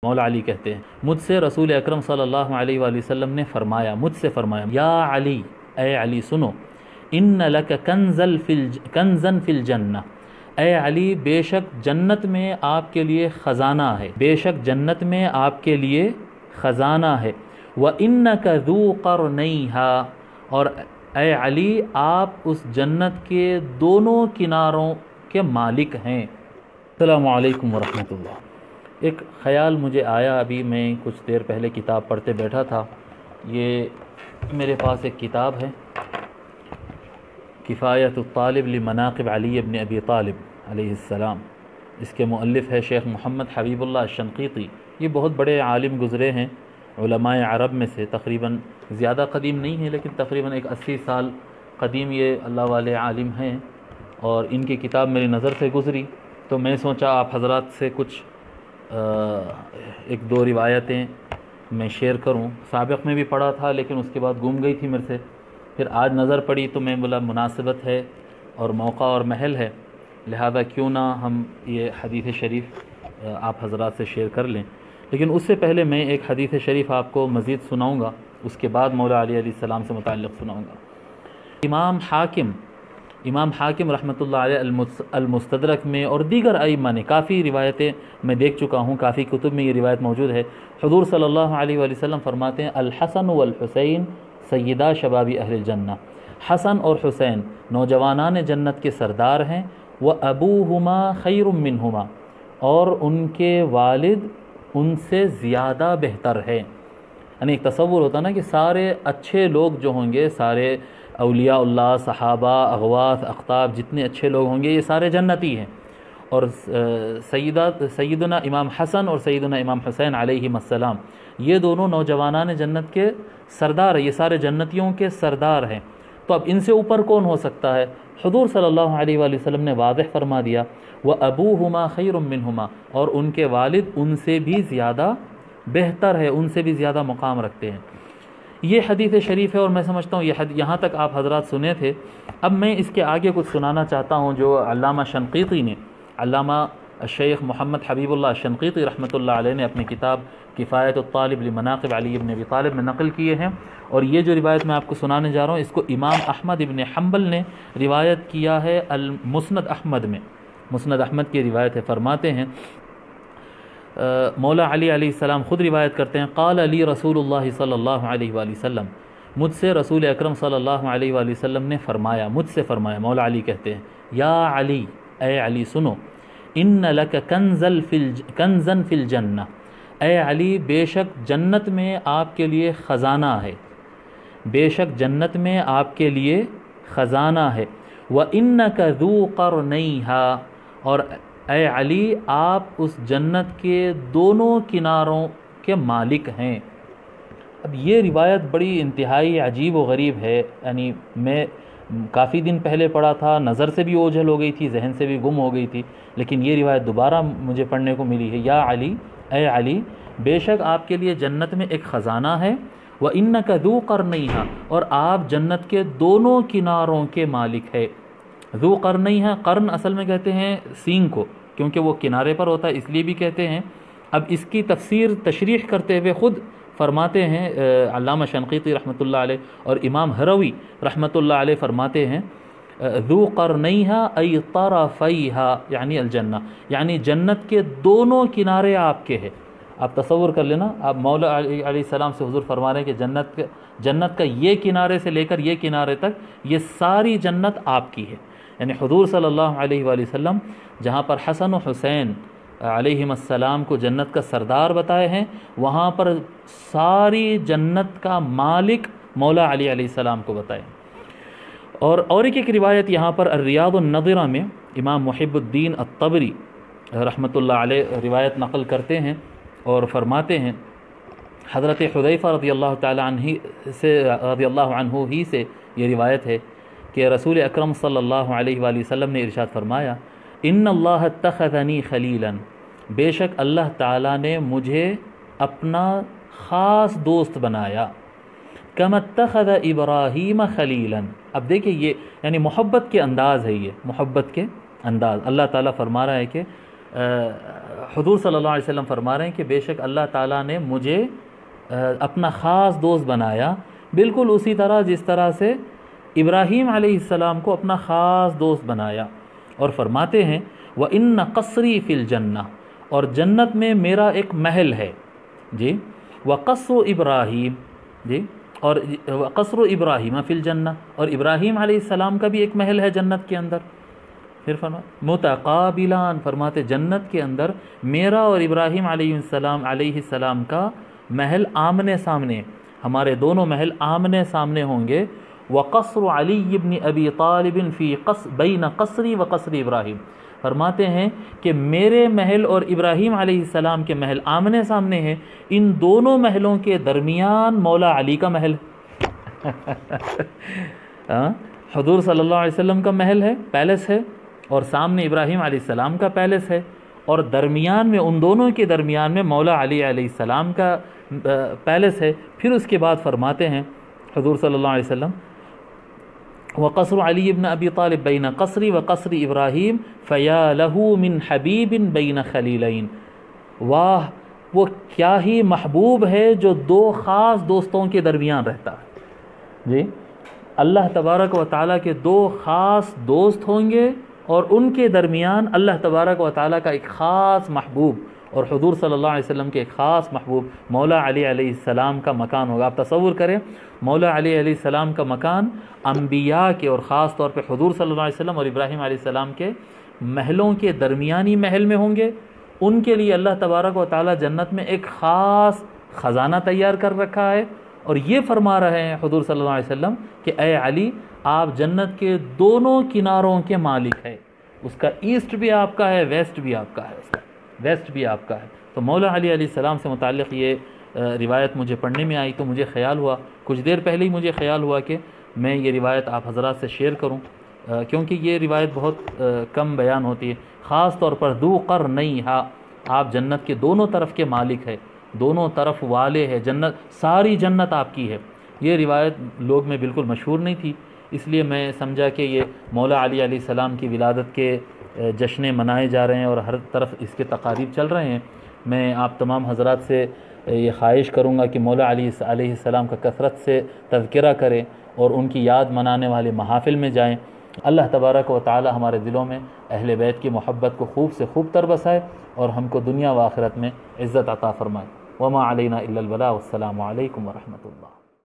مولا علی کہتے ہیں مجھ سے رسول اکرم صلی اللہ علیہ وآلہ وسلم نے فرمایا، مجھ سے فرمایا، یا علی، اے علی سنو، ان لک کنزن فی الجنہ، اے علی بے شک جنت میں آپ کے لیے خزانہ ہے، بے شک جنت میں آپ کے لیے خزانہ ہے، وَإِنَّكَ ذُو قَرْنَيْهَا، اور اے علی آپ اس جنت کے دونوں کناروں کے مالک ہیں۔ السلام علیکم ورحمۃ اللہ۔ ایک خیال مجھے آیا، ابھی میں کچھ دیر پہلے کتاب پڑھتے بیٹھا تھا۔ یہ میرے پاس ایک کتاب ہے، کفایت الطالب لمناقب علی بن ابی طالب علیہ السلام۔ اس کے مؤلف ہے شیخ محمد حبیب اللہ الشنقیطی۔ یہ بہت بڑے عالم گزرے ہیں علماء عرب میں سے، تقریباً زیادہ قدیم نہیں ہے لیکن تقریباً ایک 80 سال قدیم یہ اللہ والے عالم ہیں، اور ان کی کتاب میری نظر سے گزری تو میں سوچا آپ حضرات سے کچھ ایک دو روایتیں میں شیئر کروں۔ سابق میں بھی پڑھا تھا لیکن اس کے بعد گم گئی تھی میرے سے، پھر آج نظر پڑی تو میں بولا مناسبت ہے اور موقع اور محل ہے، لہذا کیوں نہ ہم یہ حدیث شریف آپ حضرات سے شیئر کر لیں۔ لیکن اس سے پہلے میں ایک حدیث شریف آپ کو مزید سناؤں گا، اس کے بعد مولا علی علیہ السلام سے متعلق سناؤں گا۔ امام حاکم رحمۃ اللہ علیہ المستدرک میں اور دیگر ائمہ نے کافی روایتیں میں دیکھ چکا ہوں، کافی کتب میں یہ روایت موجود ہے۔ حضور صلی اللہ علیہ وآلہ وسلم فرماتے ہیں الحسن والحسین سیدہ شباب اہل الجنہ، حسن اور حسین نوجوانان جنت کے سردار ہیں، وَأَبُوهُمَا خَيْرٌ مِّنْهُمَا، اور ان کے والد ان سے زیادہ بہتر ہے۔ یعنی ایک تصور ہوتا نا کہ سارے اچھے لوگ جو ہوں گے، سارے اولیاء اللہ، صحابہ، اغواث، اقطاب، جتنے اچھے لوگ ہوں گے یہ سارے جنتی ہیں، اور سیدنا امام حسن اور سیدنا امام حسین علیہم السلام یہ دونوں نوجوانان جنت کے سردار ہیں، یہ سارے جنتیوں کے سردار ہیں۔ تو اب ان سے اوپر کون ہو سکتا ہے؟ حضور صلی اللہ علیہ وآلہ وسلم نے واضح فرما دیا وَأَبُوهُمَا خَيْرٌ مِّنْهُمَا، اور ان کے والد ان سے بھی زیادہ بہتر ہے، ان سے بھی زیادہ مقام رکھتے ہیں۔ یہ حدیث شریف ہے اور میں سمجھتا ہوں یہاں تک آپ حضرات سنے تھے۔ اب میں اس کے آگے کچھ سنانا چاہتا ہوں جو علامہ شنقیطی نے، علامہ الشیخ محمد حبیب اللہ الشنقیطی رحمۃ اللہ علیہ نے اپنی کتاب کفایت الطالب لمناقب علی بن ابی طالب میں نقل کیے ہیں، اور یہ جو روایت میں آپ کو سنانے جا رہا ہوں اس کو امام احمد ابن حنبل نے روایت کیا ہے المسند احمد میں، مسند احمد کی روایت ہے۔ فرماتے ہیں مولا علی علیہ السلام خود روایت کرتے ہیں قال علی رسول اللہ صلی اللہ علیہ وآلہ وسلم، مجھ سے رسول اکرم صلی اللہ علیہ وآلہ وسلم نے فرمایا، مجھ سے فرمایا، مولا علی کہتے ہیں یا علی، اے علی سنو، ان لک کنزن فی الجنہ، اے علی بے شک جنت میں آپ کے لیے خزانہ ہے، بے شک جنت میں آپ کے لیے خزانہ ہے، وَإِنَّكَ ذُو قَرْنَيْهَا، اور اے علی آپ اس جنت کے دونوں کناروں کے مالک ہیں۔ اب یہ روایت بڑی انتہائی عجیب و غریب ہے، یعنی میں کافی دن پہلے پڑھا تھا، نظر سے بھی اوجھل ہو گئی تھی، ذہن سے بھی گم ہو گئی تھی، لیکن یہ روایت دوبارہ مجھے پڑھنے کو ملی ہے۔ یا علی، اے علی بے شک آپ کے لیے جنت میں ایک خزانہ ہے، وَإِنَّكَ ذُو قَرْنَيْهَا، اور آپ جنت کے دونوں کناروں کے مالک ہے۔ ذو قرنیہ، قرن اصل میں کہتے ہیں سینگ کو، کیونکہ وہ کنارے پر ہوتا ہے اس لیے بھی کہتے ہیں۔ اب اس کی تفسیر تشریح کرتے ہوئے خود فرماتے ہیں علامہ شنقیطی رحمۃ اللہ علیہ اور امام ہروی رحمۃ اللہ علیہ فرماتے ہیں ذو قرنیہ ای طرفیہا یعنی الجنہ، یعنی جنت کے دونوں کنارے آپ کے ہیں۔ آپ تصور کر لینا، آپ مولا علیہ السلام سے حضور فرما رہے ہیں کہ جنت کا یہ کنارے سے لے کر یہ کنارے تک یہ ساری جنت آپ کی ہے۔ یعنی حضور صلی اللہ علیہ وآلہ وسلم جہاں پر حسن و حسین علیہم السلام کو جنت کا سردار بتائے ہیں، وہاں پر ساری جنت کا مالک مولا علی علیہ السلام کو بتائے۔ اور ایک روایت یہاں پر الریاض النظرہ میں امام محب الدین الطبری رحمۃ اللہ علیہ روایت نقل کرتے ہیں اور فرماتے ہیں حضرت حذیفہ رضی اللہ تعالی عنہ ہی سے یہ روایت ہے کہ رسول اکرم صلی اللہ علیہ وآلہ وسلم نے ارشاد فرمایا ان اللہ اتخذنی خلیلا، بے شک اللہ تعالیٰ نے مجھے اپنا خاص دوست بنایا، کما اتخذ ابراہیم خلیلا۔ اب دیکھیں یہ یعنی محبت کے انداز ہے، یہ محبت کے انداز۔ اللہ تعالیٰ فرما رہا ہے کہ حضور صلی اللہ علیہ وسلم فرما رہے ہیں کہ بے شک اللہ تعالیٰ نے مجھے اپنا خاص دوست بنایا، بالکل اسی طرح جس طرح سے ابراہیم علیہ السلام کو اپنا خاص دوست بنایا، اور فرماتے ہیں وَإِنَّ قَصْرِي فِي الْجَنَّةِ، اور جنت میں میرا ایک محل ہے جی، وَقَصْرُ إِبْرَاهِيمَ جی، اور قصر ابراہیم فی الجنہ، اور ابراہیم علیہ السلام کا بھی ایک محل ہے جنت کے اندر۔ پھر متقابلان، فرماتے جنت کے اندر میرا اور ابراہیم علیہ السلام کا محل آمنے سامنے، ہمارے دونوں محل آمنے سامنے ہوں گے۔ وقصر علی بن ابی طالب فی بین قصری و قصر ابراہیم، فرماتے ہیں کہ میرے محل اور ابراہیم علیہ السلام کے محل آمنے سامنے ہیں، ان دونوں محلوں کے درمیان مولا علی کا محل حضور صلی اللہ علیہ وسلم کا محل ہے، پیلس ہے، اور سامنے ابراہیم علیہ السلام کا پیلس ہے، اور درمیان میں ان دونوں کے درمیان میں مولا علی علیہ السلام کا پیلس ہے۔ پھر اس کے بعد فرماتے ہیں حضور صلی اللہ علیہ وسلم وقصر علی بن ابی طالب بین قصری و قصر ابراہیم فیا لہو من حبیب بین خلیلین، واہ وہ کیا ہی محبوب ہے جو دو خاص دوستوں کے درمیان رہتا ہے جی، اللہ تبارک و تعالیٰ کے دو خاص دوست ہوں گے، اور ان کے درمیان اللہ تبارک و تعالیٰ کا ایک خاص محبوب اور حضور صلی اللہ علیہ وسلم کے ایک خاص محبوب مولا علی علیہ السلام کا مکان ہوگا۔ آپ تصور کریں مولا علی علیہ السلام کا مکان انبیاء کے اور خاص طور پہ حضور صلی اللہ علیہ وسلم اور ابراہیم علیہ السلام کے محلوں کے درمیانی محل میں ہوں گے۔ ان کے لیے اللہ تبارک و تعالیٰ جنت میں ایک خاص خزانہ تیار کر رکھا ہے، اور یہ فرما رہے ہیں حضور صلی اللہ علیہ وسلم کہ اے علی آپ جنت کے دونوں کناروں کے مالک ہے، اس کا ایسٹ بھی آپ کا ہے، ویسٹ بھی آپ کا ہے، اس کا ویسٹ بھی آپ کا ہے۔ تو مولا علی علیہ السلام سے متعلق یہ روایت مجھے پڑھنے میں آئی تو مجھے خیال ہوا، کچھ دیر پہلے ہی مجھے خیال ہوا کہ میں یہ روایت آپ حضرات سے شیئر کروں، کیونکہ یہ روایت بہت کم بیان ہوتی ہے، خاص طور پر ذو قرنیھا، آپ جنت کے دونوں طرف کے مالک ہے، دونوں طرف والے ہے، جنت ساری جنت آپ کی ہے۔ یہ روایت لوگ میں بالکل مشہور نہیں تھی، اس لیے میں سمجھا کہ یہ مولا علی علیہ السلام کی ولادت کے جشن منائے جا رہے ہیں اور ہر طرف اس کے تقاریب چل رہے ہیں۔ میں آپ تمام حضرات سے یہ خواہش کروں گا کہ مولا علی علیہ السلام کا کثرت سے تذکرہ کریں اور ان کی یاد منانے والے محافل میں جائیں۔ اللہ تبارک و تعالی ہمارے دلوں میں اہل بیت کی محبت کو خوب سے خوب تر بسائے اور ہم کو دنیا و آخرت میں عزت عطا فرمائے۔ وما علینا الا البلاغ، والسلام علیکم ورحمۃ اللہ۔